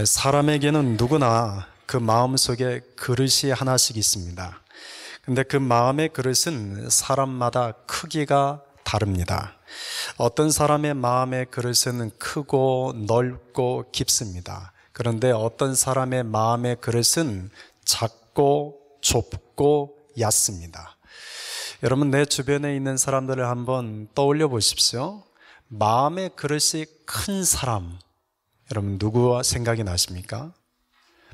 사람에게는 누구나 그 마음속에 그릇이 하나씩 있습니다. 근데 그 마음의 그릇은 사람마다 크기가 다릅니다. 어떤 사람의 마음의 그릇은 크고 넓고 깊습니다. 그런데 어떤 사람의 마음의 그릇은 작고 좁고 얕습니다. 여러분, 내 주변에 있는 사람들을 한번 떠올려 보십시오. 마음의 그릇이 큰 사람, 여러분 누구와 생각이 나십니까?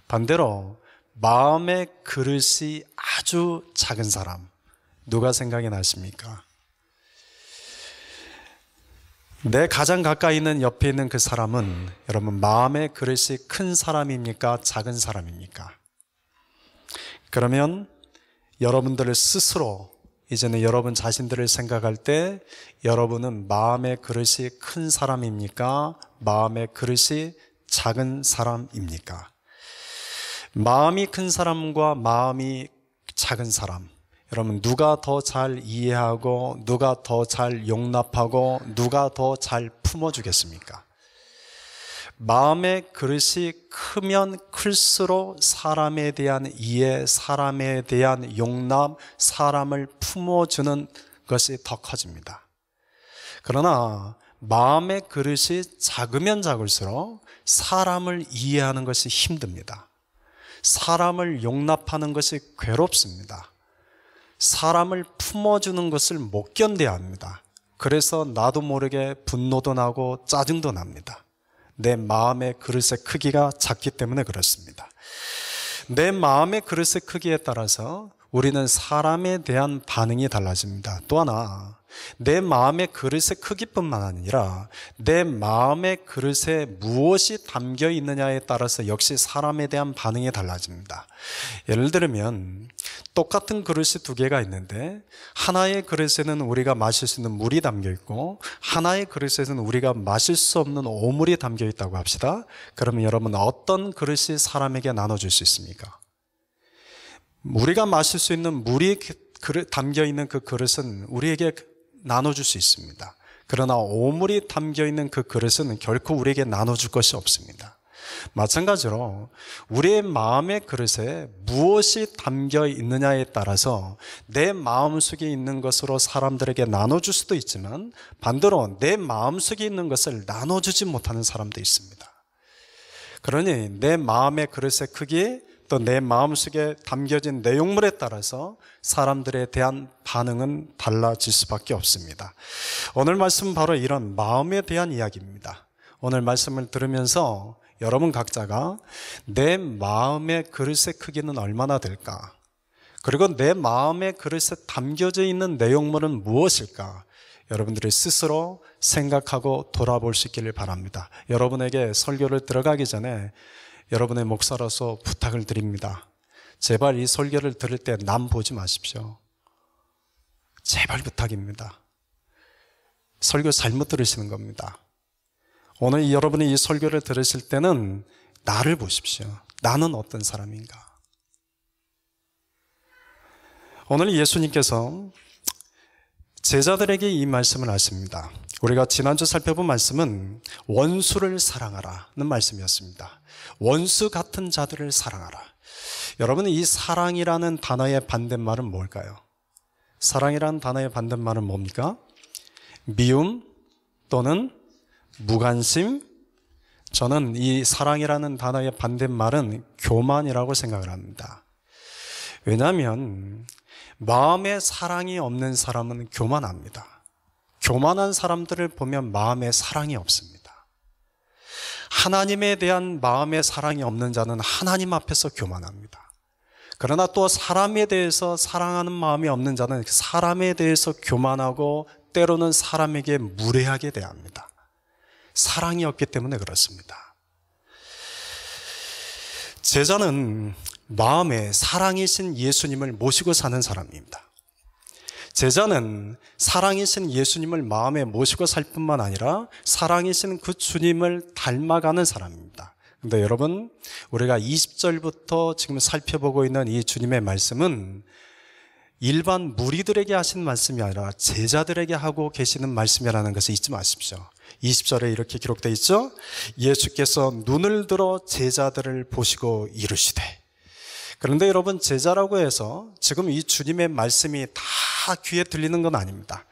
반대로 마음의 그릇이 아주 작은 사람, 누가 생각이 나십니까? 내 가장 가까이 있는 옆에 있는 그 사람은 여러분 마음의 그릇이 큰 사람입니까? 작은 사람입니까? 그러면 여러분들 스스로 이제는 여러분 자신들을 생각할 때 여러분은 마음의 그릇이 큰 사람입니까? 마음의 그릇이 작은 사람입니까? 마음이 큰 사람과 마음이 작은 사람, 여러분 누가 더 잘 이해하고 누가 더 잘 용납하고 누가 더 잘 품어주겠습니까? 마음의 그릇이 크면 클수록 사람에 대한 이해, 사람에 대한 용납, 사람을 품어주는 것이 더 커집니다. 그러나 마음의 그릇이 작으면 작을수록 사람을 이해하는 것이 힘듭니다. 사람을 용납하는 것이 괴롭습니다. 사람을 품어주는 것을 못 견뎌야 합니다. 그래서 나도 모르게 분노도 나고 짜증도 납니다. 내 마음의 그릇의 크기가 작기 때문에 그렇습니다. 내 마음의 그릇의 크기에 따라서 우리는 사람에 대한 반응이 달라집니다. 또 하나, 내 마음의 그릇의 크기뿐만 아니라 내 마음의 그릇에 무엇이 담겨 있느냐에 따라서 역시 사람에 대한 반응이 달라집니다. 예를 들면 똑같은 그릇이 두 개가 있는데 하나의 그릇에는 우리가 마실 수 있는 물이 담겨 있고 하나의 그릇에는 우리가 마실 수 없는 오물이 담겨 있다고 합시다. 그러면 여러분 어떤 그릇이 사람에게 나눠줄 수 있습니까? 우리가 마실 수 있는 물이 담겨 있는 그 그릇은 우리에게 나눠줄 수 있습니다. 그러나 오물이 담겨 있는 그 그릇은 결코 우리에게 나눠줄 것이 없습니다. 마찬가지로 우리의 마음의 그릇에 무엇이 담겨 있느냐에 따라서 내 마음속에 있는 것으로 사람들에게 나눠줄 수도 있지만 반대로 내 마음속에 있는 것을 나눠주지 못하는 사람도 있습니다. 그러니 내 마음의 그릇의 크기, 또 내 마음속에 담겨진 내용물에 따라서 사람들에 대한 반응은 달라질 수밖에 없습니다. 오늘 말씀은 바로 이런 마음에 대한 이야기입니다. 오늘 말씀을 들으면서 여러분 각자가 내 마음의 그릇의 크기는 얼마나 될까? 그리고 내 마음의 그릇에 담겨져 있는 내용물은 무엇일까? 여러분들이 스스로 생각하고 돌아볼 수 있기를 바랍니다. 여러분에게 설교를 들어가기 전에 여러분의 목사로서 부탁을 드립니다. 제발 이 설교를 들을 때 남 보지 마십시오. 제발 부탁입니다. 설교 잘못 들으시는 겁니다. 오늘 여러분이 이 설교를 들으실 때는 나를 보십시오. 나는 어떤 사람인가? 오늘 예수님께서 제자들에게 이 말씀을 하십니다. 우리가 지난주 살펴본 말씀은 원수를 사랑하라는 말씀이었습니다. 원수 같은 자들을 사랑하라. 여러분, 이 사랑이라는 단어의 반대말은 뭘까요? 사랑이라는 단어의 반대말은 뭡니까? 미움 또는 무관심. 저는 이 사랑이라는 단어의 반대말은 교만이라고 생각을 합니다. 왜냐하면 마음에 사랑이 없는 사람은 교만합니다. 교만한 사람들을 보면 마음에 사랑이 없습니다. 하나님에 대한 마음의 사랑이 없는 자는 하나님 앞에서 교만합니다. 그러나 또 사람에 대해서 사랑하는 마음이 없는 자는 사람에 대해서 교만하고 때로는 사람에게 무례하게 대합니다. 사랑이 없기 때문에 그렇습니다. 제자는 마음에 사랑이신 예수님을 모시고 사는 사람입니다. 제자는 사랑이신 예수님을 마음에 모시고 살 뿐만 아니라 사랑이신 그 주님을 닮아가는 사람입니다. 그런데 여러분, 우리가 20절부터 지금 살펴보고 있는 이 주님의 말씀은 일반 무리들에게 하신 말씀이 아니라 제자들에게 하고 계시는 말씀이라는 것을 잊지 마십시오. 20절에 이렇게 기록되어 있죠. 예수께서 눈을 들어 제자들을 보시고 이르시되. 그런데 여러분, 제자라고 해서 지금 이 주님의 말씀이 다 귀에 들리는 건 아닙니다.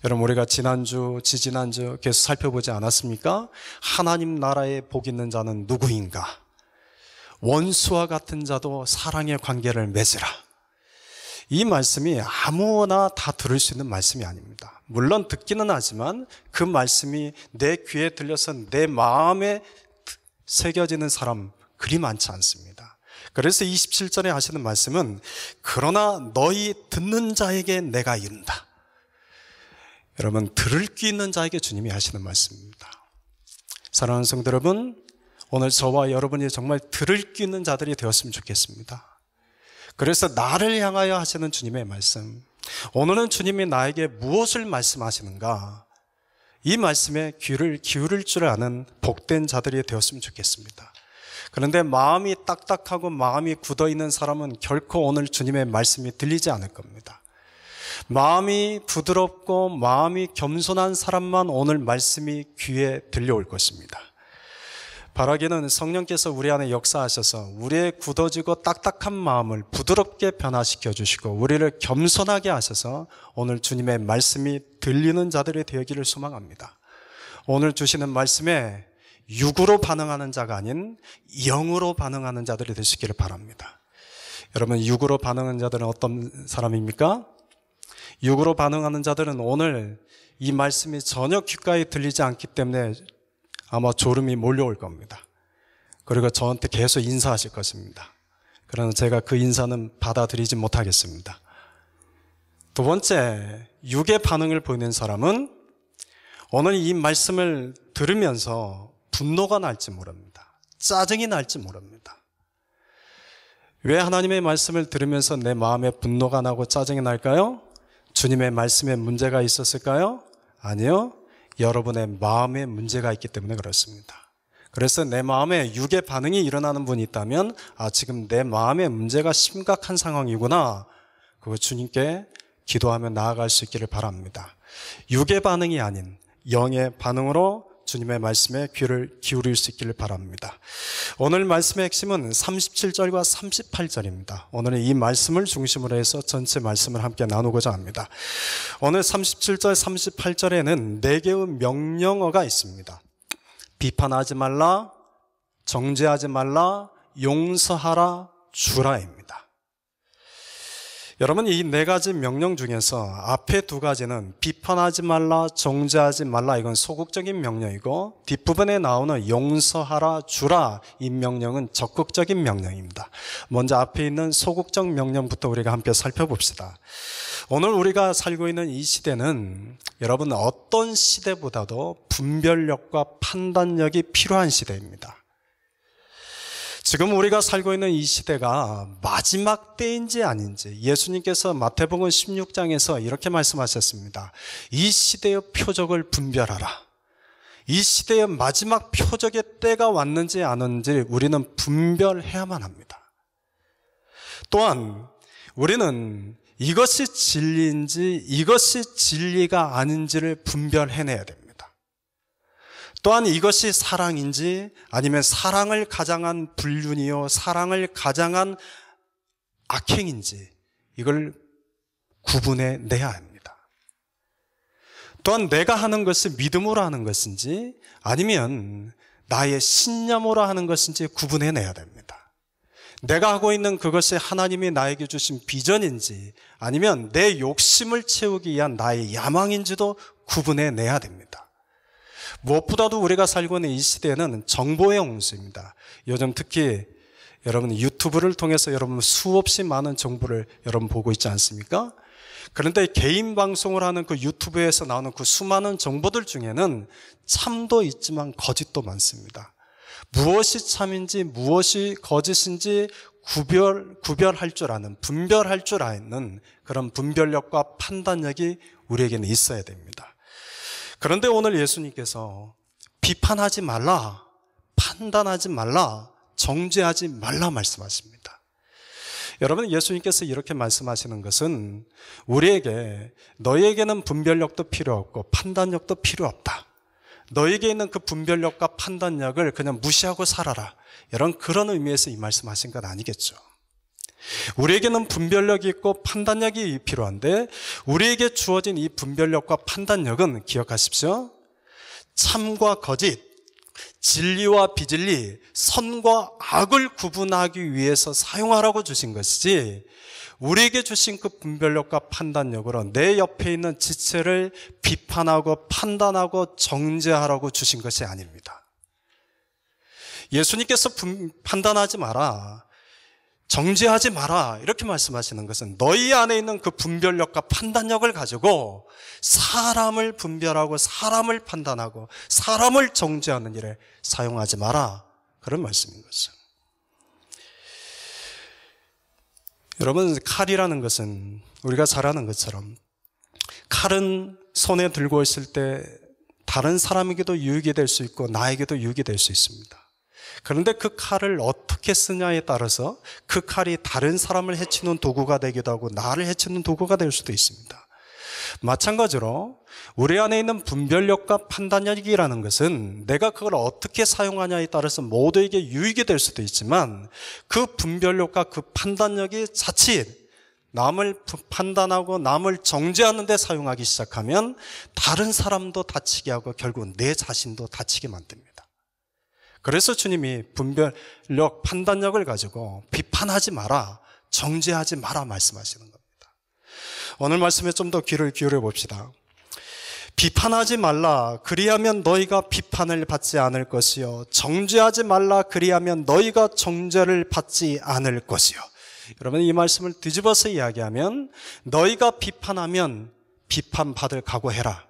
여러분, 우리가 지난주, 지지난주 계속 살펴보지 않았습니까? 하나님 나라에 복 있는 자는 누구인가? 원수와 같은 자도 사랑의 관계를 맺으라. 이 말씀이 아무나 다 들을 수 있는 말씀이 아닙니다. 물론 듣기는 하지만 그 말씀이 내 귀에 들려서 내 마음에 새겨지는 사람 그리 많지 않습니다. 그래서 27절에 하시는 말씀은 그러나 너희 듣는 자에게 내가 이른다. 여러분, 들을 귀 있는 자에게 주님이 하시는 말씀입니다. 사랑하는 성도 여러분, 오늘 저와 여러분이 정말 들을 귀 있는 자들이 되었으면 좋겠습니다. 그래서 나를 향하여 하시는 주님의 말씀, 오늘은 주님이 나에게 무엇을 말씀하시는가, 이 말씀에 귀를 기울일 줄 아는 복된 자들이 되었으면 좋겠습니다. 그런데 마음이 딱딱하고 마음이 굳어있는 사람은 결코 오늘 주님의 말씀이 들리지 않을 겁니다. 마음이 부드럽고 마음이 겸손한 사람만 오늘 말씀이 귀에 들려올 것입니다. 바라기는 성령께서 우리 안에 역사하셔서 우리의 굳어지고 딱딱한 마음을 부드럽게 변화시켜 주시고 우리를 겸손하게 하셔서 오늘 주님의 말씀이 들리는 자들이 되기를 소망합니다. 오늘 주시는 말씀에 육으로 반응하는 자가 아닌 영으로 반응하는 자들이 되시기를 바랍니다. 여러분, 육으로 반응하는 자들은 어떤 사람입니까? 육으로 반응하는 자들은 오늘 이 말씀이 전혀 귓가에 들리지 않기 때문에 아마 졸음이 몰려올 겁니다. 그리고 저한테 계속 인사하실 것입니다. 그러나 제가 그 인사는 받아들이지 못하겠습니다. 두 번째, 육의 반응을 보이는 사람은 오늘 이 말씀을 들으면서 분노가 날지 모릅니다. 짜증이 날지 모릅니다. 왜 하나님의 말씀을 들으면서 내 마음에 분노가 나고 짜증이 날까요? 주님의 말씀에 문제가 있었을까요? 아니요. 여러분의 마음에 문제가 있기 때문에 그렇습니다. 그래서 내 마음에 육의 반응이 일어나는 분이 있다면 지금 내 마음에 문제가 심각한 상황이구나. 그거 주님께 기도하며 나아갈 수 있기를 바랍니다. 육의 반응이 아닌 영의 반응으로 주님의 말씀에 귀를 기울일 수 있기를 바랍니다. 오늘 말씀의 핵심은 37절과 38절입니다. 오늘은 이 말씀을 중심으로 해서 전체 말씀을 함께 나누고자 합니다. 오늘 37절, 38절에는 4개의 명령어가 있습니다. 비판하지 말라, 정죄하지 말라, 용서하라, 주라입니다. 여러분, 이 4가지 명령 중에서 앞에 2가지는 비판하지 말라, 정죄하지 말라, 이건 소극적인 명령이고 뒷부분에 나오는 용서하라, 주라, 이 명령은 적극적인 명령입니다. 먼저 앞에 있는 소극적 명령부터 우리가 함께 살펴봅시다. 오늘 우리가 살고 있는 이 시대는 여러분 어떤 시대보다도 분별력과 판단력이 필요한 시대입니다. 지금 우리가 살고 있는 이 시대가 마지막 때인지 아닌지 예수님께서 마태복음 16장에서 이렇게 말씀하셨습니다. 이 시대의 표적을 분별하라. 이 시대의 마지막 표적의 때가 왔는지 안 왔는지 우리는 분별해야만 합니다. 또한 우리는 이것이 진리인지 이것이 진리가 아닌지를 분별해내야 됩니다. 또한 이것이 사랑인지 아니면 사랑을 가장한 불륜이요 사랑을 가장한 악행인지 이걸 구분해내야 합니다. 또한 내가 하는 것이 믿음으로 하는 것인지 아니면 나의 신념으로 하는 것인지 구분해내야 됩니다. 내가 하고 있는 그것이 하나님이 나에게 주신 비전인지 아니면 내 욕심을 채우기 위한 나의 야망인지도 구분해내야 됩니다. 무엇보다도 우리가 살고 있는 이 시대는 정보의 홍수입니다. 요즘 특히 여러분 유튜브를 통해서 여러분 수없이 많은 정보를 여러분 보고 있지 않습니까? 그런데 개인 방송을 하는 그 유튜브에서 나오는 그 수많은 정보들 중에는 참도 있지만 거짓도 많습니다. 무엇이 참인지 무엇이 거짓인지 구별할 줄 아는, 분별할 줄 아는 그런 분별력과 판단력이 우리에게는 있어야 됩니다. 그런데 오늘 예수님께서 비판하지 말라, 판단하지 말라, 정죄하지 말라 말씀하십니다. 여러분, 예수님께서 이렇게 말씀하시는 것은 우리에게 너희에게는 분별력도 필요 없고 판단력도 필요 없다. 너에게 있는 그 분별력과 판단력을 그냥 무시하고 살아라. 그런 의미에서 이 말씀하신 건 아니겠죠. 우리에게는 분별력이 있고 판단력이 필요한데 우리에게 주어진 이 분별력과 판단력은 기억하십시오. 참과 거짓, 진리와 비진리, 선과 악을 구분하기 위해서 사용하라고 주신 것이지 우리에게 주신 그 분별력과 판단력으로 내 옆에 있는 지체를 비판하고 판단하고 정죄하라고 주신 것이 아닙니다. 예수님께서 판단하지 마라, 정죄하지 마라 이렇게 말씀하시는 것은 너희 안에 있는 그 분별력과 판단력을 가지고 사람을 분별하고 사람을 판단하고 사람을 정죄하는 일에 사용하지 마라 그런 말씀인 거죠. 여러분, 칼이라는 것은 우리가 잘 아는 것처럼 칼은 손에 들고 있을 때 다른 사람에게도 유익이 될 수 있고 나에게도 유익이 될 수 있습니다. 그런데 그 칼을 어떻게 쓰냐에 따라서 그 칼이 다른 사람을 해치는 도구가 되기도 하고 나를 해치는 도구가 될 수도 있습니다. 마찬가지로 우리 안에 있는 분별력과 판단력이라는 것은 내가 그걸 어떻게 사용하냐에 따라서 모두에게 유익이 될 수도 있지만 그 분별력과 그 판단력이 자칫 남을 판단하고 남을 정죄하는 데 사용하기 시작하면 다른 사람도 다치게 하고 결국 내 자신도 다치게 만듭니다. 그래서 주님이 분별력, 판단력을 가지고 비판하지 마라, 정죄하지 마라 말씀하시는 겁니다. 오늘 말씀에 좀 더 귀를 기울여 봅시다. 비판하지 말라, 그리하면 너희가 비판을 받지 않을 것이요. 정죄하지 말라, 그리하면 너희가 정죄를 받지 않을 것이요. 여러분, 이 말씀을 뒤집어서 이야기하면 너희가 비판하면 비판받을 각오해라.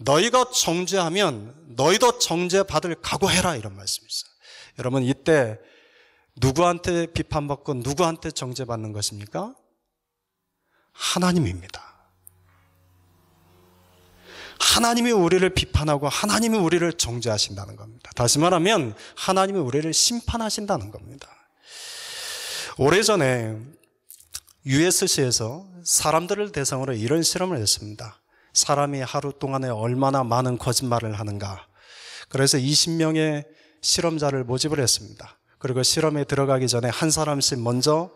너희가 정죄하면 너희도 정죄받을 각오해라 이런 말씀이 있어요. 여러분, 이때 누구한테 비판받고 누구한테 정죄받는 것입니까? 하나님입니다. 하나님이 우리를 비판하고 하나님이 우리를 정죄하신다는 겁니다. 다시 말하면 하나님이 우리를 심판하신다는 겁니다. 오래전에 USC에서 사람들을 대상으로 이런 실험을 했습니다. 사람이 하루 동안에 얼마나 많은 거짓말을 하는가. 그래서 20명의 실험자를 모집을 했습니다. 그리고 실험에 들어가기 전에 한 사람씩 먼저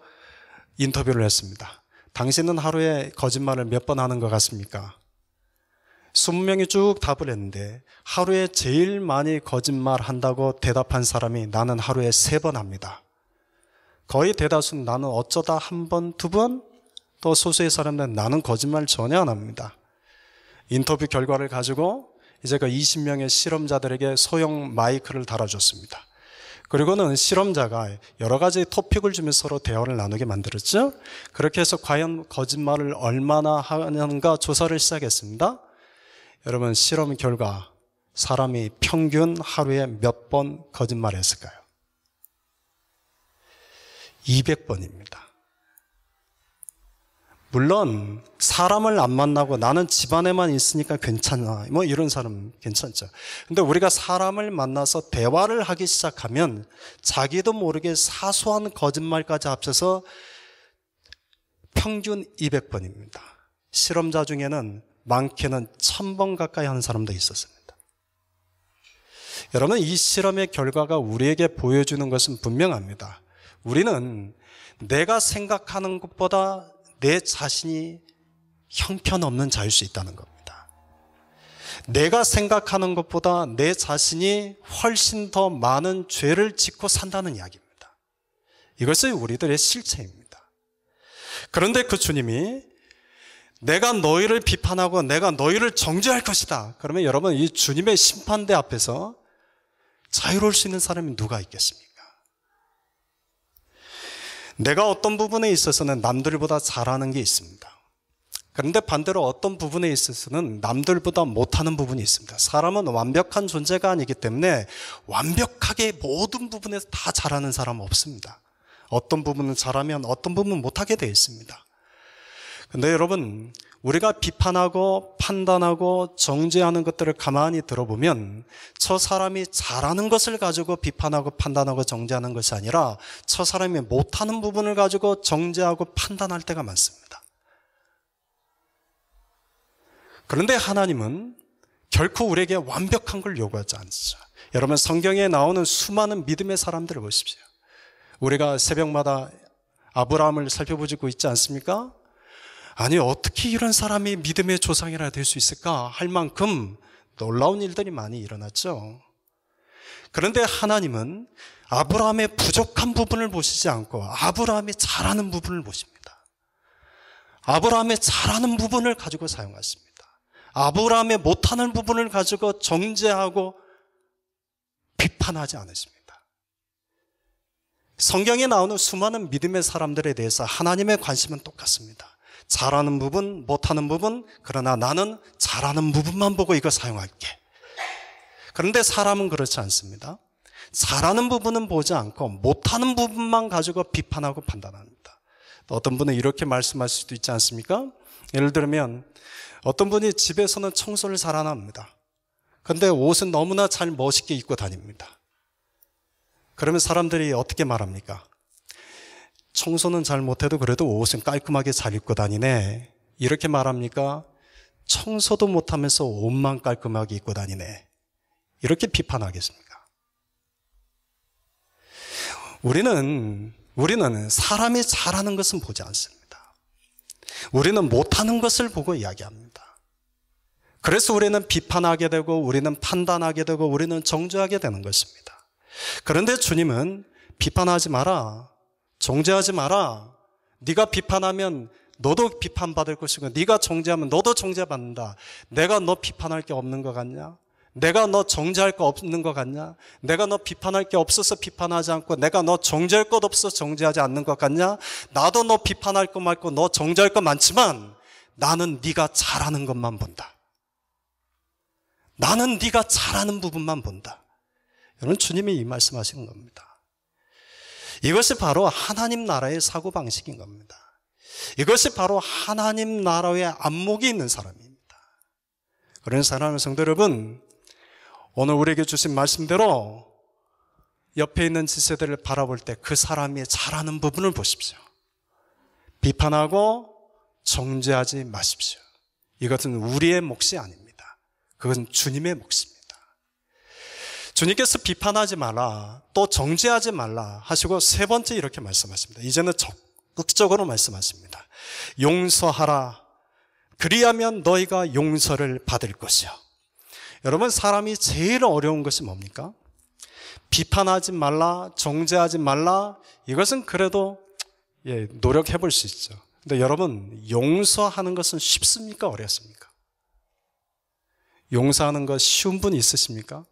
인터뷰를 했습니다. 당신은 하루에 거짓말을 몇 번 하는 것 같습니까? 20명이 쭉 답을 했는데 하루에 제일 많이 거짓말 한다고 대답한 사람이 나는 하루에 3번 합니다. 거의 대다수는 나는 어쩌다 한 번, 2번, 또 소수의 사람들은 나는 거짓말 전혀 안 합니다. 인터뷰 결과를 가지고 이제 그 20명의 실험자들에게 소형 마이크를 달아줬습니다. 그리고는 실험자가 여러 가지 토픽을 주면서 서로 대화를 나누게 만들었죠. 그렇게 해서 과연 거짓말을 얼마나 하는가 조사를 시작했습니다. 여러분, 실험 결과 사람이 평균 하루에 몇 번 거짓말했을까요? 200번입니다. 물론 사람을 안 만나고 나는 집안에만 있으니까 괜찮아, 뭐 이런 사람 괜찮죠. 근데 우리가 사람을 만나서 대화를 하기 시작하면 자기도 모르게 사소한 거짓말까지 합쳐서 평균 200번입니다. 실험자 중에는 많게는 1000번 가까이 하는 사람도 있었습니다. 여러분, 이 실험의 결과가 우리에게 보여주는 것은 분명합니다. 우리는 내가 생각하는 것보다 내 자신이 형편없는 자일 수 있다는 겁니다. 내가 생각하는 것보다 내 자신이 훨씬 더 많은 죄를 짓고 산다는 이야기입니다. 이것이 우리들의 실체입니다. 그런데 그 주님이 내가 너희를 비판하고 내가 너희를 정죄할 것이다. 그러면 여러분, 이 주님의 심판대 앞에서 자유로울 수 있는 사람이 누가 있겠습니까? 내가 어떤 부분에 있어서는 남들보다 잘하는 게 있습니다. 그런데 반대로 어떤 부분에 있어서는 남들보다 못하는 부분이 있습니다. 사람은 완벽한 존재가 아니기 때문에 완벽하게 모든 부분에서 다 잘하는 사람은 없습니다. 어떤 부분은 잘하면 어떤 부분은 못하게 되어 있습니다. 그런데 여러분, 우리가 비판하고 판단하고 정죄하는 것들을 가만히 들어보면 저 사람이 잘하는 것을 가지고 비판하고 판단하고 정죄하는 것이 아니라 저 사람이 못하는 부분을 가지고 정죄하고 판단할 때가 많습니다. 그런데 하나님은 결코 우리에게 완벽한 걸 요구하지 않죠. 여러분, 성경에 나오는 수많은 믿음의 사람들을 보십시오. 우리가 새벽마다 아브라함을 살펴보고 있지 않습니까? 아니, 어떻게 이런 사람이 믿음의 조상이라 될 수 있을까 할 만큼 놀라운 일들이 많이 일어났죠. 그런데 하나님은 아브라함의 부족한 부분을 보시지 않고 아브라함이 잘하는 부분을 보십니다. 아브라함의 잘하는 부분을 가지고 사용하십니다. 아브라함의 못하는 부분을 가지고 정죄하고 비판하지 않으십니다. 성경에 나오는 수많은 믿음의 사람들에 대해서 하나님의 관심은 똑같습니다. 잘하는 부분, 못하는 부분, 그러나 나는 잘하는 부분만 보고 이거 사용할게. 그런데 사람은 그렇지 않습니다. 잘하는 부분은 보지 않고 못하는 부분만 가지고 비판하고 판단합니다. 어떤 분은 이렇게 말씀할 수도 있지 않습니까? 예를 들면 어떤 분이 집에서는 청소를 잘 안 합니다. 그런데 옷은 너무나 잘 멋있게 입고 다닙니다. 그러면 사람들이 어떻게 말합니까? 청소는 잘 못해도 그래도 옷은 깔끔하게 잘 입고 다니네. 이렇게 말합니까? 청소도 못하면서 옷만 깔끔하게 입고 다니네. 이렇게 비판하겠습니까? 우리는 사람이 잘하는 것은 보지 않습니다. 우리는 못하는 것을 보고 이야기합니다. 그래서 우리는 비판하게 되고 우리는 판단하게 되고 우리는 정죄하게 되는 것입니다. 그런데 주님은 비판하지 마라, 정죄하지 마라. 네가 비판하면 너도 비판받을 것이고 네가 정죄하면 너도 정죄받는다. 내가 너 비판할 게 없는 것 같냐? 내가 너 정죄할 거 없는 것 같냐? 내가 너 비판할 게 없어서 비판하지 않고 내가 너 정죄할 것 없어서 정죄하지 않는 것 같냐? 나도 너 비판할 거 많고 너 정죄할 거 많지만 나는 네가 잘하는 것만 본다. 나는 네가 잘하는 부분만 본다. 여러분, 주님이 이 말씀하시는 겁니다. 이것이 바로 하나님 나라의 사고방식인 겁니다. 이것이 바로 하나님 나라의 안목이 있는 사람입니다. 그런 사랑하는 성도 여러분, 오늘 우리에게 주신 말씀대로 옆에 있는 지체들을 바라볼 때 그 사람이 잘하는 부분을 보십시오. 비판하고 정죄하지 마십시오. 이것은 우리의 몫이 아닙니다. 그것은 주님의 몫입니다. 주님께서 비판하지 말라, 또 정죄하지 말라 하시고 세 번째 이렇게 말씀하십니다. 이제는 적극적으로 말씀하십니다. 용서하라. 그리하면 너희가 용서를 받을 것이요. 여러분, 사람이 제일 어려운 것이 뭡니까? 비판하지 말라, 정죄하지 말라. 이것은 그래도 노력해 볼 수 있죠. 근데 여러분, 용서하는 것은 쉽습니까? 어렵습니까? 용서하는 것 쉬운 분 있으십니까?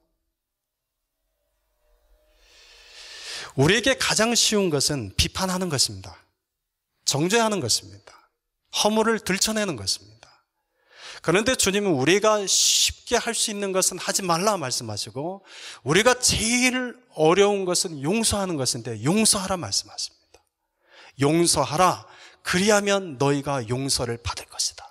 우리에게 가장 쉬운 것은 비판하는 것입니다. 정죄하는 것입니다. 허물을 들춰내는 것입니다. 그런데 주님은 우리가 쉽게 할 수 있는 것은 하지 말라 말씀하시고 우리가 제일 어려운 것은 용서하는 것인데 용서하라 말씀하십니다. 용서하라. 그리하면 너희가 용서를 받을 것이다.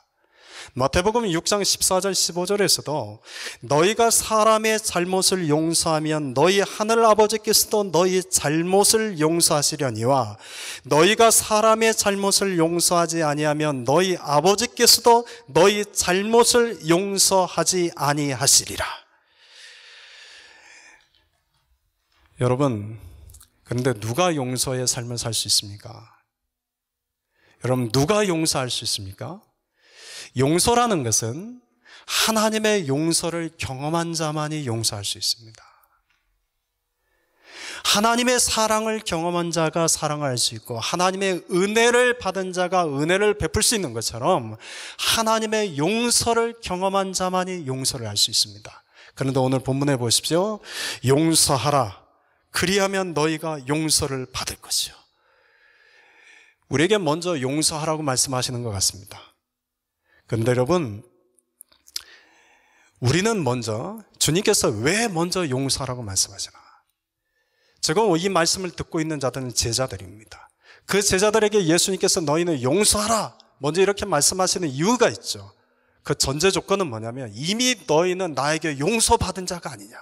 마태복음 6장 14절 15절에서도 너희가 사람의 잘못을 용서하면 너희 하늘 아버지께서도 너희 잘못을 용서하시려니와 너희가 사람의 잘못을 용서하지 아니하면 너희 아버지께서도 너희 잘못을 용서하지 아니하시리라. 여러분, 그런데 누가 용서의 삶을 살 수 있습니까? 여러분, 누가 용서할 수 있습니까? 용서라는 것은 하나님의 용서를 경험한 자만이 용서할 수 있습니다. 하나님의 사랑을 경험한 자가 사랑할 수 있고 하나님의 은혜를 받은 자가 은혜를 베풀 수 있는 것처럼 하나님의 용서를 경험한 자만이 용서를 할 수 있습니다. 그런데 오늘 본문에 보십시오. 용서하라. 그리하면 너희가 용서를 받을 것이요. 우리에게 먼저 용서하라고 말씀하시는 것 같습니다. 그런데 여러분, 우리는 먼저 주님께서 왜 먼저 용서하라고 말씀하시나? 지금 이 말씀을 듣고 있는 자들은 제자들입니다. 그 제자들에게 예수님께서 너희는 용서하라 먼저 이렇게 말씀하시는 이유가 있죠. 그 전제 조건은 뭐냐면 이미 너희는 나에게 용서받은 자가 아니냐,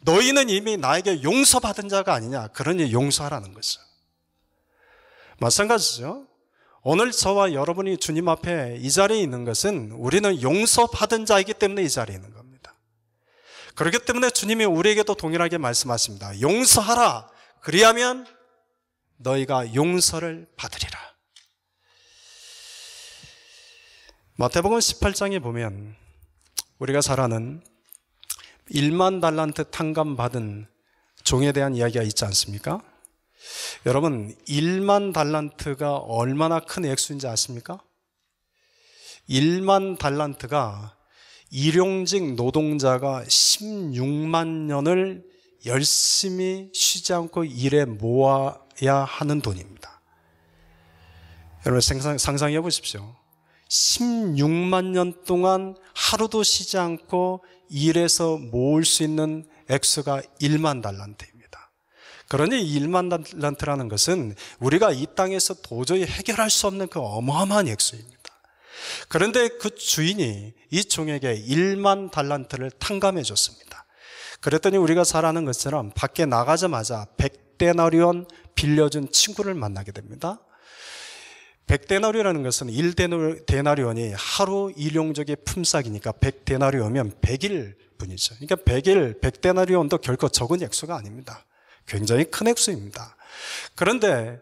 너희는 이미 나에게 용서받은 자가 아니냐, 그러니 용서하라는 거죠. 마찬가지죠. 오늘 저와 여러분이 주님 앞에 이 자리에 있는 것은 우리는 용서받은 자이기 때문에 이 자리에 있는 겁니다. 그렇기 때문에 주님이 우리에게도 동일하게 말씀하십니다. 용서하라. 그리하면 너희가 용서를 받으리라. 마태복음 18장에 보면 우리가 잘 아는 1만 달란트 탕감받은 종에 대한 이야기가 있지 않습니까? 여러분, 1만 달란트가 얼마나 큰 액수인지 아십니까? 1만 달란트가 일용직 노동자가 16만 년을 열심히 쉬지 않고 일해 모아야 하는 돈입니다. 여러분 상상해 보십시오. 16만 년 동안 하루도 쉬지 않고 일해서 모을 수 있는 액수가 1만 달란트입니다. 그러니 1만 달란트라는 것은 우리가 이 땅에서 도저히 해결할 수 없는 그 어마어마한 액수입니다. 그런데 그 주인이 이 종에게 1만 달란트를 탕감해 줬습니다. 그랬더니 우리가 잘 아는 것처럼 밖에 나가자마자 100데나리온 빌려준 친구를 만나게 됩니다. 100데나리온이라는 것은 1데나리온이 하루 일용적의 품삯이니까 100데나리온이면 100일 분이죠. 그러니까 100데나리온도 결코 적은 액수가 아닙니다. 굉장히 큰 액수입니다. 그런데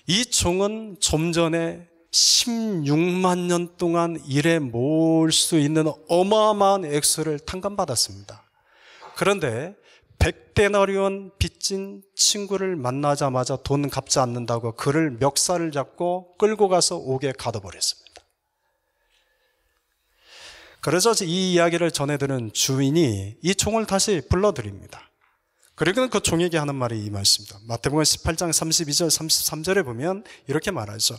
이 종은 좀 전에 16만 년 동안 일해 모을 수 있는 어마어마한 액수를 탕감받았습니다. 그런데 100데나리온 빚진 친구를 만나자마자 돈 갚지 않는다고 그를 멱살을 잡고 끌고 가서 옥에 가둬버렸습니다. 그래서 이 이야기를 전해드는 주인이 이 종을 다시 불러드립니다. 그리고 그 종에게 하는 말이 이 말씀입니다. 마태복음 18장 32절 33절에 보면 이렇게 말하죠.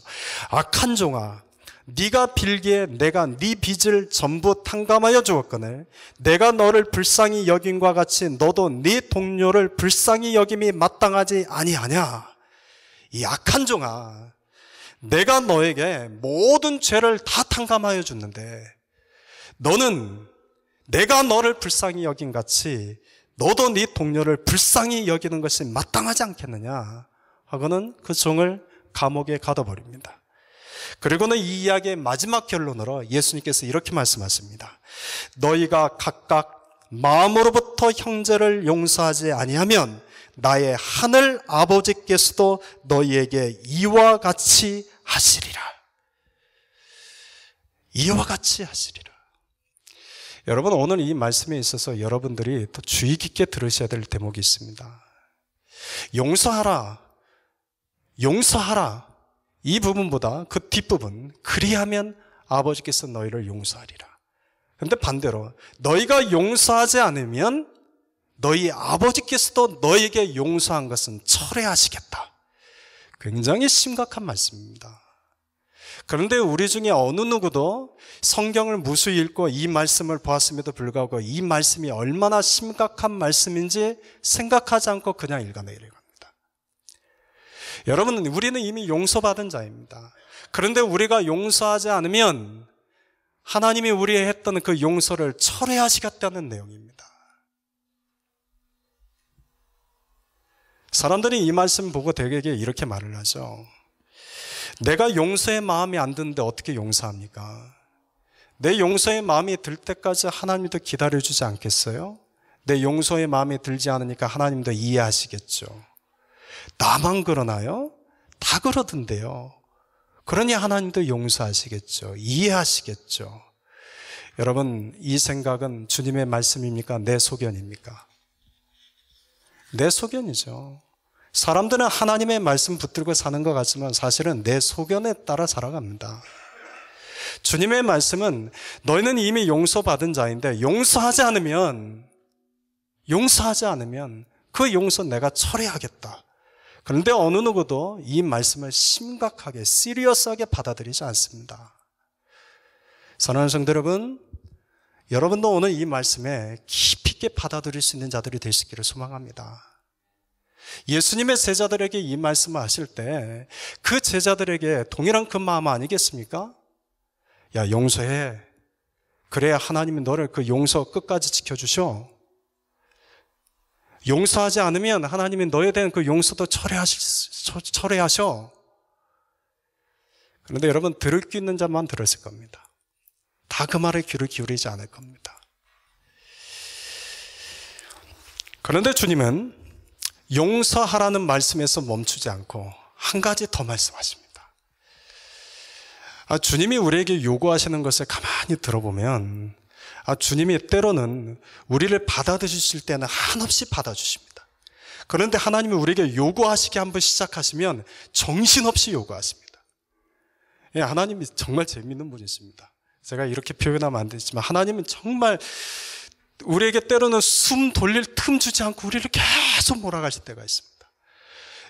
악한 종아, 네가 빌기에 내가 네 빚을 전부 탕감하여 주었거늘 내가 너를 불쌍히 여김과 같이 너도 네 동료를 불쌍히 여김이 마땅하지 아니하냐. 이 악한 종아, 내가 너에게 모든 죄를 다 탕감하여 줬는데 너는 내가 너를 불쌍히 여긴 같이 너도 네 동료를 불쌍히 여기는 것이 마땅하지 않겠느냐 하고는 그 종을 감옥에 가둬버립니다. 그리고는 이 이야기의 마지막 결론으로 예수님께서 이렇게 말씀하십니다. 너희가 각각 마음으로부터 형제를 용서하지 아니하면 나의 하늘 아버지께서도 너희에게 이와 같이 하시리라. 이와 같이 하시리라. 여러분, 오늘 이 말씀에 있어서 여러분들이 또 주의 깊게 들으셔야 될 대목이 있습니다. 용서하라, 용서하라. 이 부분보다 그 뒷부분, 그리하면 아버지께서 너희를 용서하리라. 그런데 반대로 너희가 용서하지 않으면 너희 아버지께서도 너희에게 용서한 것은 철회하시겠다. 굉장히 심각한 말씀입니다. 그런데 우리 중에 어느 누구도 성경을 무수히 읽고 이 말씀을 보았음에도 불구하고 이 말씀이 얼마나 심각한 말씀인지 생각하지 않고 그냥 읽어내려고 합니다. 여러분, 우리는 이미 용서받은 자입니다. 그런데 우리가 용서하지 않으면 하나님이 우리의 했던 그 용서를 철회하시겠다는 내용입니다. 사람들이 이 말씀 보고 대개에 이렇게 말을 하죠. 내가 용서의 마음이 안 드는데 어떻게 용서합니까? 내 용서의 마음이 들 때까지 하나님도 기다려주지 않겠어요? 내 용서의 마음이 들지 않으니까 하나님도 이해하시겠죠. 나만 그러나요? 다 그러던데요. 그러니 하나님도 용서하시겠죠. 이해하시겠죠. 여러분, 이 생각은 주님의 말씀입니까? 내 소견입니까? 내 소견이죠. 사람들은 하나님의 말씀 붙들고 사는 것 같지만 사실은 내 소견에 따라 살아갑니다. 주님의 말씀은 너희는 이미 용서받은 자인데 용서하지 않으면 그 용서 내가 철회하겠다. 그런데 어느 누구도 이 말씀을 심각하게 시리어스하게 받아들이지 않습니다. 사랑하는 성도 여러분, 여러분도 오늘 이 말씀에 깊이 있게 받아들일 수 있는 자들이 되시기를 소망합니다. 예수님의 제자들에게 이 말씀을 하실 때 그 제자들에게 동일한 그 마음 아니겠습니까? 야, 용서해. 그래야 하나님이 너를 그 용서 끝까지 지켜주셔. 용서하지 않으면 하나님이 너에 대한 그 용서도 철회하셔. 그런데 여러분, 들을 귀 있는 자만 들었을 겁니다. 다 그 말에 귀를 기울이지 않을 겁니다. 그런데 주님은 용서하라는 말씀에서 멈추지 않고 한 가지 더 말씀하십니다. 주님이 우리에게 요구하시는 것을 가만히 들어보면 주님이 때로는 우리를 받아들이실 때는 한없이 받아주십니다. 그런데 하나님이 우리에게 요구하시게 한번 시작하시면 정신없이 요구하십니다. 예, 하나님이 정말 재밌는 분이십니다. 제가 이렇게 표현하면 안 되지만 하나님은 정말 우리에게 때로는 숨 돌릴 틈 주지 않고 우리를 계속 몰아가실 때가 있습니다.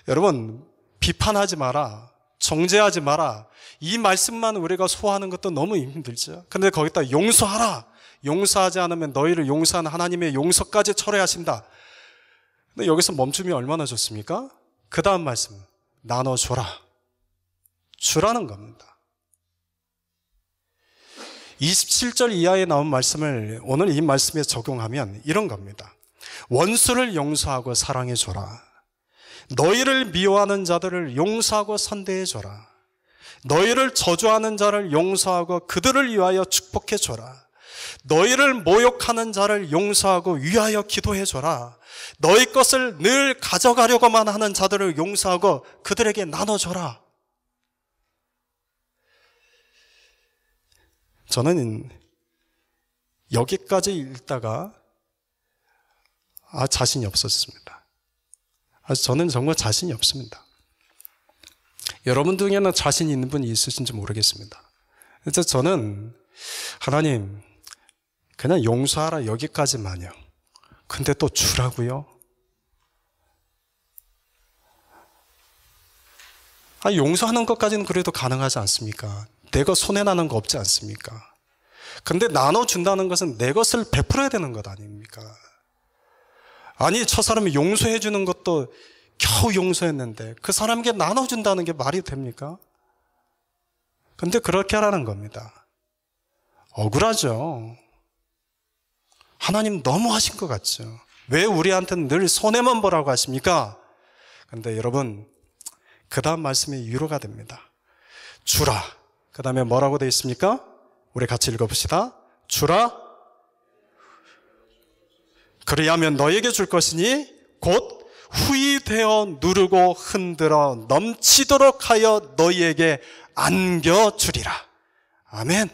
여러분, 비판하지 마라, 정죄하지 마라, 이 말씀만 우리가 소화하는 것도 너무 힘들죠. 그런데 거기다 용서하라, 용서하지 않으면 너희를 용서한 하나님의 용서까지 철회하신다. 근데 여기서 멈춤이 얼마나 좋습니까? 그 다음 말씀, 나눠줘라, 주라는 겁니다. 27절 이하에 나온 말씀을 오늘 이 말씀에 적용하면 이런 겁니다. 원수를 용서하고 사랑해줘라. 너희를 미워하는 자들을 용서하고 선대해줘라. 너희를 저주하는 자를 용서하고 그들을 위하여 축복해줘라. 너희를 모욕하는 자를 용서하고 위하여 기도해줘라. 너희 것을 늘 가져가려고만 하는 자들을 용서하고 그들에게 나눠줘라. 저는 여기까지 읽다가 자신이 없었습니다. 저는 정말 자신이 없습니다. 여러분 중에는 자신 있는 분이 있으신지 모르겠습니다. 그래서 저는 하나님 그냥 용서하라 여기까지만요. 근데 또 주라고요? 용서하는 것까지는 그래도 가능하지 않습니까? 내가 손해나는 거 없지 않습니까? 근데 나눠준다는 것은 내 것을 베풀어야 되는 것 아닙니까? 아니, 저 사람이 용서해 주는 것도 겨우 용서했는데 그 사람에게 나눠준다는 게 말이 됩니까? 근데 그렇게 하라는 겁니다. 억울하죠. 하나님 너무하신 것 같죠. 왜 우리한테는 늘 손해만 보라고 하십니까? 근데 여러분, 그 다음 말씀이 위로가 됩니다. 주라. 그 다음에 뭐라고 되어 있습니까? 우리 같이 읽어봅시다. 주라. 그리하면 너에게 줄 것이니 곧 후히되어 누르고 흔들어 넘치도록 하여 너희에게 안겨주리라. 아멘.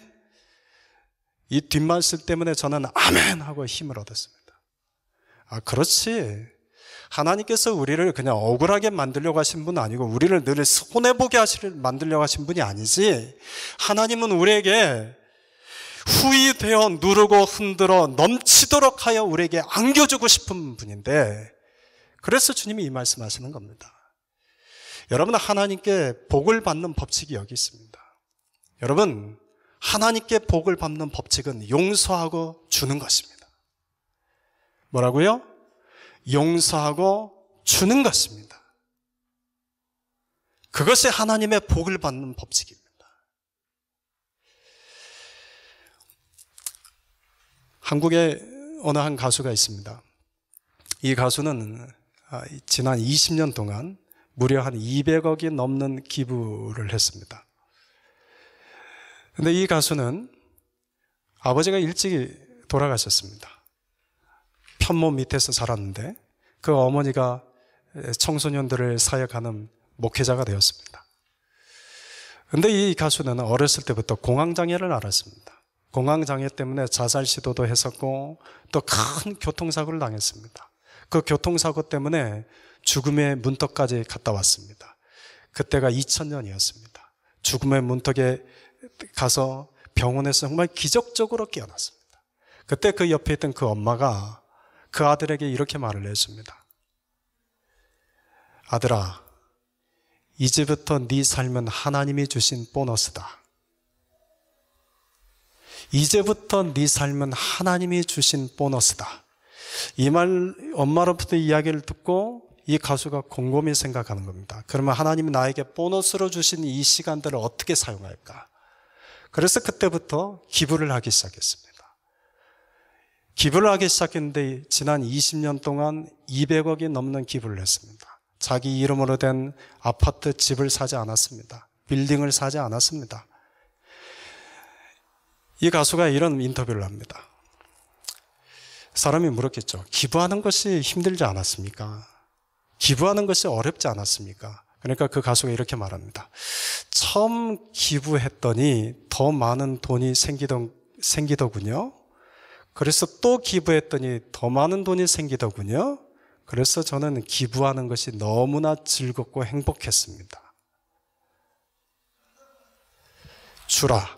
이 뒷말씀 때문에 저는 아멘 하고 힘을 얻었습니다. 그렇지. 하나님께서 우리를 그냥 억울하게 만들려고 하신 분은 아니고 우리를 늘 손해보게 만들려고 하신 분이 아니지, 하나님은 우리에게 후히 되어 누르고 흔들어 넘치도록 하여 우리에게 안겨주고 싶은 분인데, 그래서 주님이 이 말씀하시는 겁니다. 여러분, 하나님께 복을 받는 법칙이 여기 있습니다. 여러분, 하나님께 복을 받는 법칙은 용서하고 주는 것입니다. 뭐라고요? 용서하고 주는 것입니다. 그것이 하나님의 복을 받는 법칙입니다. 한국에 어느 한 가수가 있습니다. 이 가수는 지난 20년 동안 무려 한 200억이 넘는 기부를 했습니다. 그런데 이 가수는 아버지가 일찍 돌아가셨습니다. 편모 밑에서 자랐는데 그 어머니가 청소년들을 사역하는 목회자가 되었습니다. 그런데 이 가수는 어렸을 때부터 공황장애를 앓았습니다. 공황장애 때문에 자살 시도도 했었고 또 큰 교통사고를 당했습니다. 그 교통사고 때문에 죽음의 문턱까지 갔다 왔습니다. 그때가 2000년이었습니다. 죽음의 문턱에 가서 병원에서 정말 기적적으로 깨어났습니다. 그때 그 옆에 있던 그 엄마가 그 아들에게 이렇게 말을 해줍니다. 아들아, 이제부터 네 삶은 하나님이 주신 보너스다. 이제부터 네 삶은 하나님이 주신 보너스다. 이 말, 엄마로부터 이야기를 듣고 이 가수가 곰곰이 생각하는 겁니다. 그러면 하나님이 나에게 보너스로 주신 이 시간들을 어떻게 사용할까? 그래서 그때부터 기부를 하기 시작했습니다. 기부를 하기 시작했는데 지난 20년 동안 200억이 넘는 기부를 했습니다. 자기 이름으로 된 아파트, 집을 사지 않았습니다. 빌딩을 사지 않았습니다. 이 가수가 이런 인터뷰를 합니다. 사람이 물었겠죠. 기부하는 것이 힘들지 않았습니까? 기부하는 것이 어렵지 않았습니까? 그러니까 그 가수가 이렇게 말합니다. 처음 기부했더니 더 많은 돈이 생기더군요. 그래서 또 기부했더니 더 많은 돈이 생기더군요. 그래서 저는 기부하는 것이 너무나 즐겁고 행복했습니다. 주라.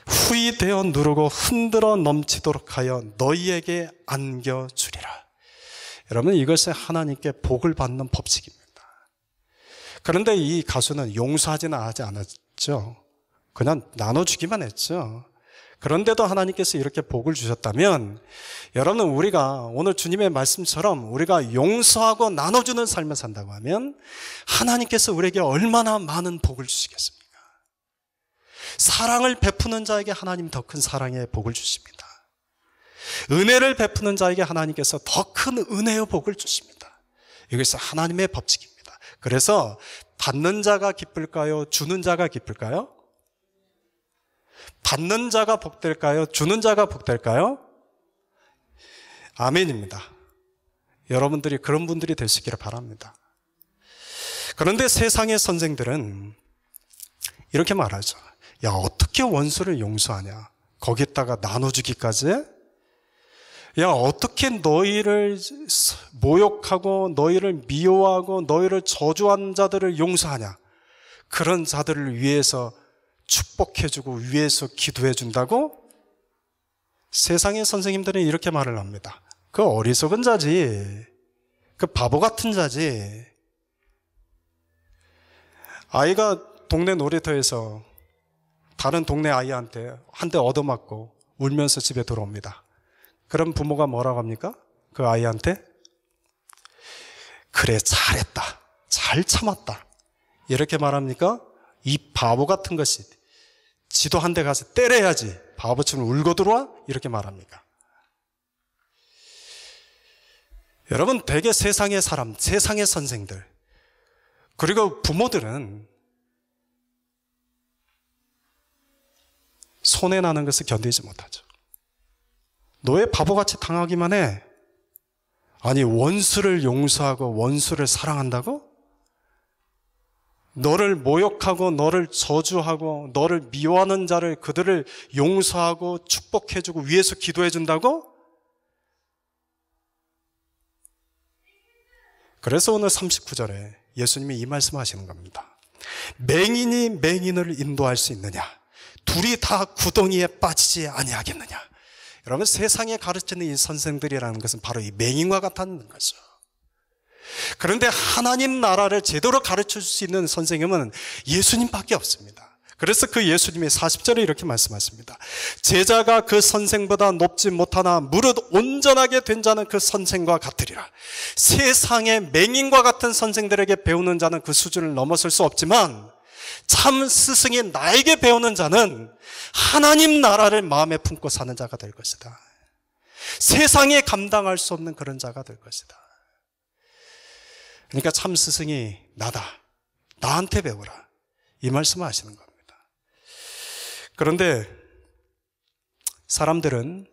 후이되어 누르고 흔들어 넘치도록 하여 너희에게 안겨주리라. 여러분, 이것이 하나님께 복을 받는 법칙입니다. 그런데 이 가수는 용서하지는 하지 않았죠. 그냥 나눠주기만 했죠. 그런데도 하나님께서 이렇게 복을 주셨다면, 여러분, 우리가 오늘 주님의 말씀처럼 우리가 용서하고 나눠주는 삶을 산다고 하면 하나님께서 우리에게 얼마나 많은 복을 주시겠습니까? 사랑을 베푸는 자에게 하나님 더 큰 사랑의 복을 주십니다. 은혜를 베푸는 자에게 하나님께서 더 큰 은혜의 복을 주십니다. 이것이 하나님의 법칙입니다. 그래서 받는 자가 기쁠까요? 주는 자가 기쁠까요? 받는 자가 복될까요? 주는 자가 복될까요? 아멘입니다. 여러분들이 그런 분들이 되시기를 바랍니다. 그런데 세상의 선생들은 이렇게 말하죠. 야, 어떻게 원수를 용서하냐? 거기다가 나눠주기까지? 야, 어떻게 너희를 모욕하고 너희를 미워하고 너희를 저주한 자들을 용서하냐? 그런 자들을 위해서 축복해주고 위해서 기도해준다고? 세상의 선생님들은 이렇게 말을 합니다. 그 어리석은 자지, 그 바보 같은 자지. 아이가 동네 놀이터에서 다른 동네 아이한테 한 대 얻어맞고 울면서 집에 들어옵니다. 그럼 부모가 뭐라고 합니까? 그 아이한테? 그래, 잘했다. 잘 참았다. 이렇게 말합니까? 이 바보 같은 것이 지도 한 대 가서 때려야지. 바보처럼 울고 들어와? 이렇게 말합니까? 여러분, 대개 세상의 사람, 세상의 선생들, 그리고 부모들은 손해나는 것을 견디지 못하죠. 너 왜 바보같이 당하기만 해? 아니, 원수를 용서하고 원수를 사랑한다고? 너를 모욕하고 너를 저주하고 너를 미워하는 자를, 그들을 용서하고 축복해주고 위해서 기도해준다고? 그래서 오늘 39절에 예수님이 이 말씀하시는 겁니다. 맹인이 맹인을 인도할 수 있느냐? 둘이 다 구덩이에 빠지지 아니하겠느냐? 여러분, 세상에 가르치는 이 선생들이라는 것은 바로 이 맹인과 같다는 거죠. 그런데 하나님 나라를 제대로 가르쳐 줄 수 있는 선생님은 예수님밖에 없습니다. 그래서 그 예수님이 40절에 이렇게 말씀하십니다. 제자가 그 선생보다 높지 못하나 무릇 온전하게 된 자는 그 선생과 같으리라. 세상의 맹인과 같은 선생들에게 배우는 자는 그 수준을 넘어설 수 없지만 참 스승이 나에게 배우는 자는 하나님 나라를 마음에 품고 사는 자가 될 것이다. 세상에 감당할 수 없는 그런 자가 될 것이다. 그러니까 참 스승이 나다. 나한테 배우라. 이 말씀을 하시는 겁니다. 그런데 사람들은,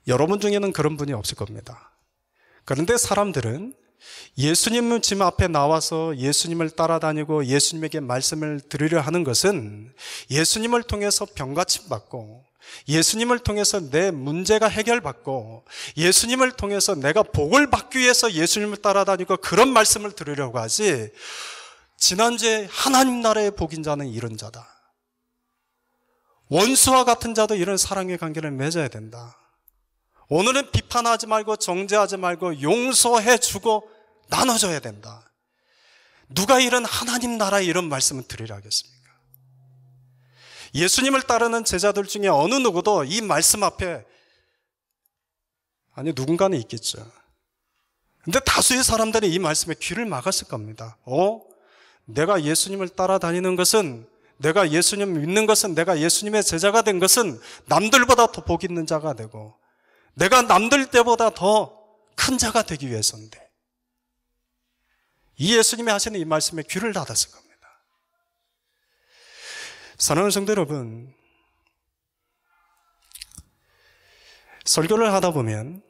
여러분 중에는 그런 분이 없을 겁니다. 그런데 사람들은 예수님 집 앞에 나와서 예수님을 따라다니고 예수님에게 말씀을 들으려 하는 것은 예수님을 통해서 병가침 받고, 예수님을 통해서 내 문제가 해결받고, 예수님을 통해서 내가 복을 받기 위해서 예수님을 따라다니고 그런 말씀을 들으려고 하지, 지난주에 하나님 나라의 복인 자는 이런 자다. 원수와 같은 자도 이런 사랑의 관계를 맺어야 된다. 오늘은 비판하지 말고 정죄하지 말고 용서해주고 나눠줘야 된다. 누가 이런 하나님 나라의 이런 말씀을 들으려 하겠습니까? 예수님을 따르는 제자들 중에 어느 누구도 이 말씀 앞에, 아니, 누군가는 있겠죠. 근데 다수의 사람들이 이 말씀에 귀를 막았을 겁니다. 내가 예수님을 따라다니는 것은, 내가 예수님 믿는 것은, 내가 예수님의 제자가 된 것은 남들보다 더 복 있는 자가 되고 내가 남들 때보다 더 큰 자가 되기 위해서인데, 이 예수님이 하시는 이 말씀에 귀를 닫았을 겁니다. 사랑하는 성도 여러분, 설교를 하다 보면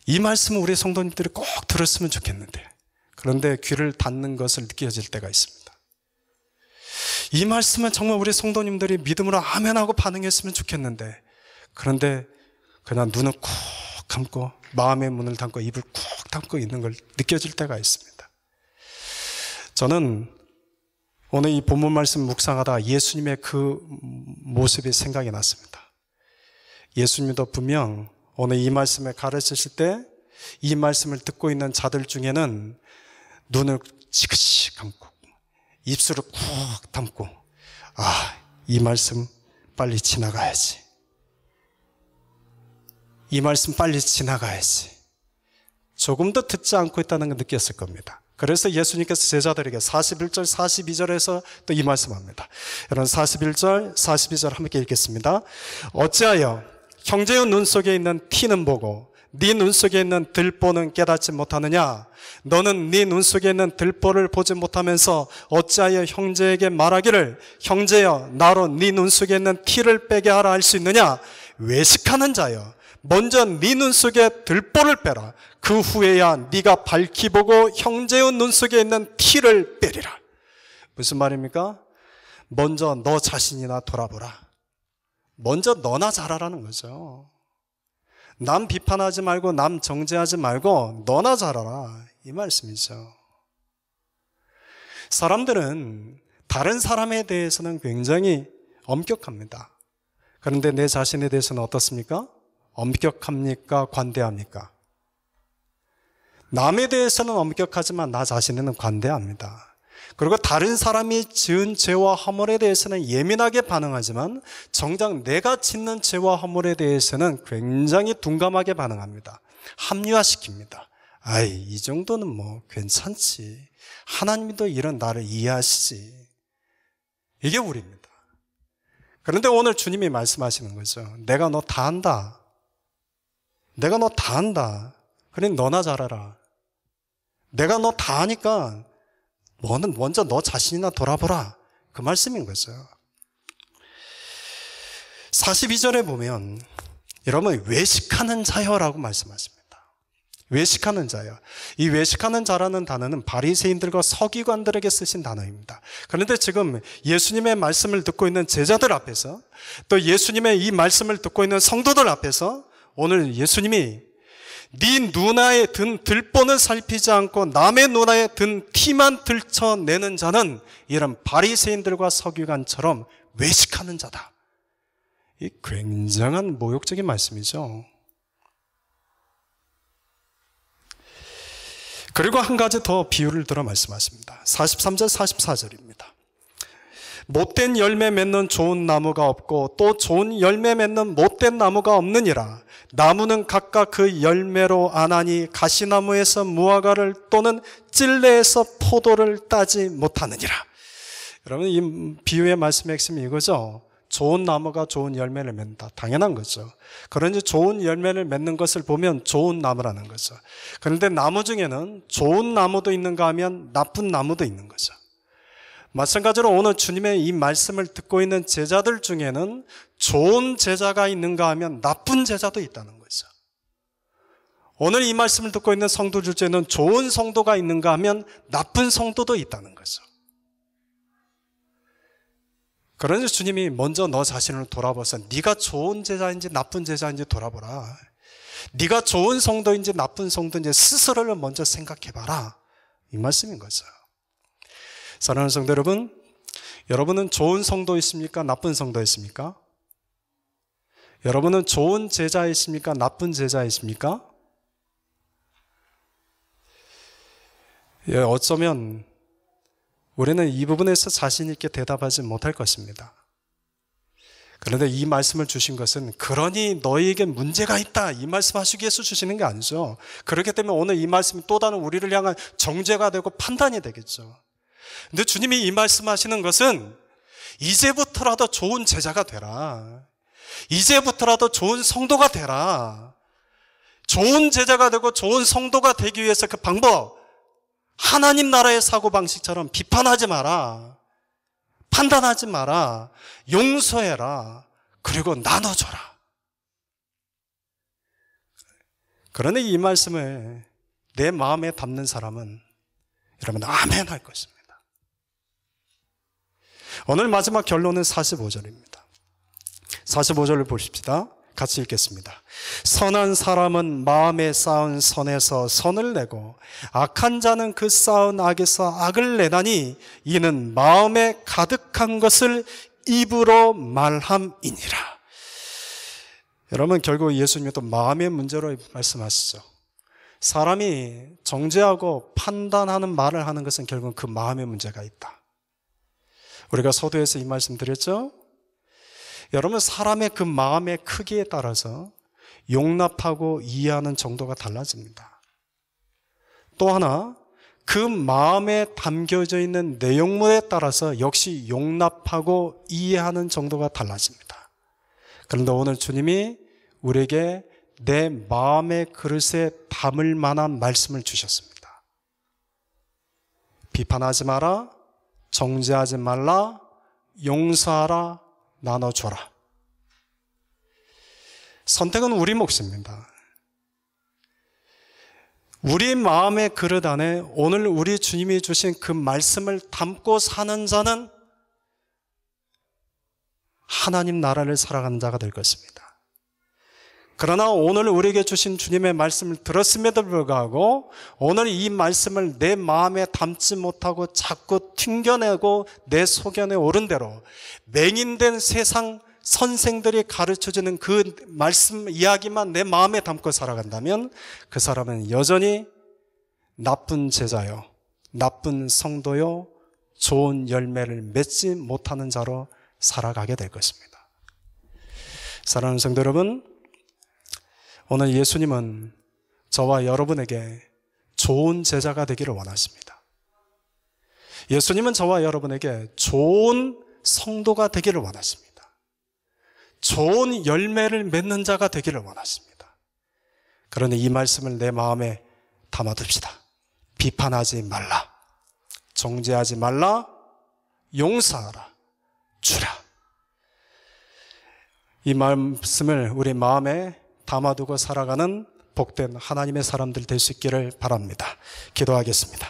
이 말씀을 우리 성도님들이 꼭 들었으면 좋겠는데, 그런데 귀를 닫는 것을 느껴질 때가 있습니다. 이 말씀은 정말 우리 성도님들이 믿음으로 아멘하고 반응했으면 좋겠는데, 그런데 그냥 눈을 꾹 감고 마음의 문을 닫고 입을 꾹 닫고 있는 걸 느껴질 때가 있습니다. 저는 오늘 이 본문 말씀 묵상하다 예수님의 그 모습이 생각이 났습니다. 예수님도 분명 오늘 이 말씀을 가르치실 때 이 말씀을 듣고 있는 자들 중에는 눈을 지그시 감고 입술을 꾹 담고, 이 말씀 빨리 지나가야지. 이 말씀 빨리 지나가야지. 조금도 듣지 않고 있다는 걸 느꼈을 겁니다. 그래서 예수님께서 제자들에게 41절, 42절에서 또 이 말씀합니다. 여러분 41절, 42절 함께 읽겠습니다. 어찌하여 형제의 눈 속에 있는 티는 보고 네 눈 속에 있는 들보는 깨닫지 못하느냐? 너는 네 눈 속에 있는 들보를 보지 못하면서 어찌하여 형제에게 말하기를 형제여 나로 네 눈 속에 있는 티를 빼게 하라 할 수 있느냐? 외식하는 자여 먼저 네 눈 속에 들보를 빼라. 그 후에야 네가 밝히 보고 형제의 눈 속에 있는 티를 빼리라. 무슨 말입니까? 먼저 너 자신이나 돌아보라. 먼저 너나 잘하라는 거죠. 남 비판하지 말고 남 정죄하지 말고 너나 잘하라, 이 말씀이죠. 사람들은 다른 사람에 대해서는 굉장히 엄격합니다. 그런데 내 자신에 대해서는 어떻습니까? 엄격합니까? 관대합니까? 남에 대해서는 엄격하지만 나 자신에는 관대합니다. 그리고 다른 사람이 지은 죄와 허물에 대해서는 예민하게 반응하지만 정작 내가 짓는 죄와 허물에 대해서는 굉장히 둔감하게 반응합니다. 합리화시킵니다. 이 정도는 뭐 괜찮지. 하나님도 이런 나를 이해하시지. 이게 우리입니다. 그런데 오늘 주님이 말씀하시는 거죠. 내가 너 다 안다. 내가 너 다 안다. 그래 너나 잘하라. 내가 너 다 아니까 너는 먼저 너 자신이나 돌아보라. 그 말씀인 거죠. 42절에 보면 여러분 외식하는 자여라고 말씀하십니다. 외식하는 자여. 이 외식하는 자라는 단어는 바리새인들과 서기관들에게 쓰신 단어입니다. 그런데 지금 예수님의 말씀을 듣고 있는 제자들 앞에서 또 예수님의 이 말씀을 듣고 있는 성도들 앞에서 오늘 예수님이 네 누나에 든 들보는 살피지 않고 남의 누나에 든 티만 들춰내는 자는 이런 바리새인들과 서기관처럼 외식하는 자다. 이 굉장한 모욕적인 말씀이죠. 그리고 한 가지 더 비유를 들어 말씀하십니다. 43절 44절입니다. 못된 열매 맺는 좋은 나무가 없고 또 좋은 열매 맺는 못된 나무가 없느니라. 나무는 각각 그 열매로 아나니 가시나무에서 무화과를 또는 찔레에서 포도를 따지 못하느니라. 여러분 이 비유의 말씀의 핵심이 이거죠. 좋은 나무가 좋은 열매를 맺는다. 당연한 거죠. 그런지 좋은 열매를 맺는 것을 보면 좋은 나무라는 거죠. 그런데 나무 중에는 좋은 나무도 있는가 하면 나쁜 나무도 있는 거죠. 마찬가지로 오늘 주님의 이 말씀을 듣고 있는 제자들 중에는 좋은 제자가 있는가 하면 나쁜 제자도 있다는 거죠. 오늘 이 말씀을 듣고 있는 성도들 중에는 좋은 성도가 있는가 하면 나쁜 성도도 있다는 거죠. 그러니 주님이 먼저 너 자신을 돌아봐서 네가 좋은 제자인지 나쁜 제자인지 돌아보라. 네가 좋은 성도인지 나쁜 성도인지 스스로를 먼저 생각해봐라. 이 말씀인 거죠. 사랑하는 성도 여러분, 여러분은 좋은 성도이십니까? 나쁜 성도이십니까? 여러분은 좋은 제자이십니까? 나쁜 제자이십니까? 어쩌면 우리는 이 부분에서 자신 있게 대답하지 못할 것입니다. 그런데 이 말씀을 주신 것은 그러니 너희에게 문제가 있다 이 말씀하시기 위해서 주시는 게 아니죠. 그렇기 때문에 오늘 이 말씀이 또 다른 우리를 향한 정죄가 되고 판단이 되겠죠. 근데 주님이 이 말씀하시는 것은 이제부터라도 좋은 제자가 되라. 이제부터라도 좋은 성도가 되라. 좋은 제자가 되고 좋은 성도가 되기 위해서 그 방법 하나님 나라의 사고방식처럼 비판하지 마라, 판단하지 마라, 용서해라, 그리고 나눠줘라. 그런데 이 말씀을 내 마음에 담는 사람은 여러분 아멘 할 것입니다. 오늘 마지막 결론은 45절입니다. 45절을 보십시다. 같이 읽겠습니다. 선한 사람은 마음에 쌓은 선에서 선을 내고 악한 자는 그 쌓은 악에서 악을 내나니 이는 마음에 가득한 것을 입으로 말함이니라. 여러분, 결국 예수님이 또 마음의 문제로 말씀하시죠. 사람이 정죄하고 판단하는 말을 하는 것은 결국 그 마음의 문제가 있다. 우리가 서두에서 이 말씀 드렸죠? 여러분, 사람의 그 마음의 크기에 따라서 용납하고 이해하는 정도가 달라집니다. 또 하나, 그 마음에 담겨져 있는 내용물에 따라서 역시 용납하고 이해하는 정도가 달라집니다. 그런데 오늘 주님이 우리에게 내 마음의 그릇에 담을 만한 말씀을 주셨습니다. 비판하지 마라, 정죄하지 말라, 용서하라, 나눠줘라. 선택은 우리 몫입니다. 우리 마음의 그릇 안에 오늘 우리 주님이 주신 그 말씀을 담고 사는 자는 하나님 나라를 살아가는 자가 될 것입니다. 그러나 오늘 우리에게 주신 주님의 말씀을 들었음에도 불구하고 오늘 이 말씀을 내 마음에 담지 못하고 자꾸 튕겨내고 내 소견에 오른 대로 맹인된 세상 선생들이 가르쳐주는 그 말씀 이야기만 내 마음에 담고 살아간다면 그 사람은 여전히 나쁜 제자요, 나쁜 성도요, 좋은 열매를 맺지 못하는 자로 살아가게 될 것입니다. 사랑하는 성도 여러분, 오늘 예수님은 저와 여러분에게 좋은 제자가 되기를 원하십니다. 예수님은 저와 여러분에게 좋은 성도가 되기를 원하십니다. 좋은 열매를 맺는 자가 되기를 원하십니다. 그러니 이 말씀을 내 마음에 담아둡시다. 비판하지 말라, 정죄하지 말라, 용서하라, 주라. 이 말씀을 우리 마음에 담아두고 살아가는 복된 하나님의 사람들 될 수 있기를 바랍니다. 기도하겠습니다.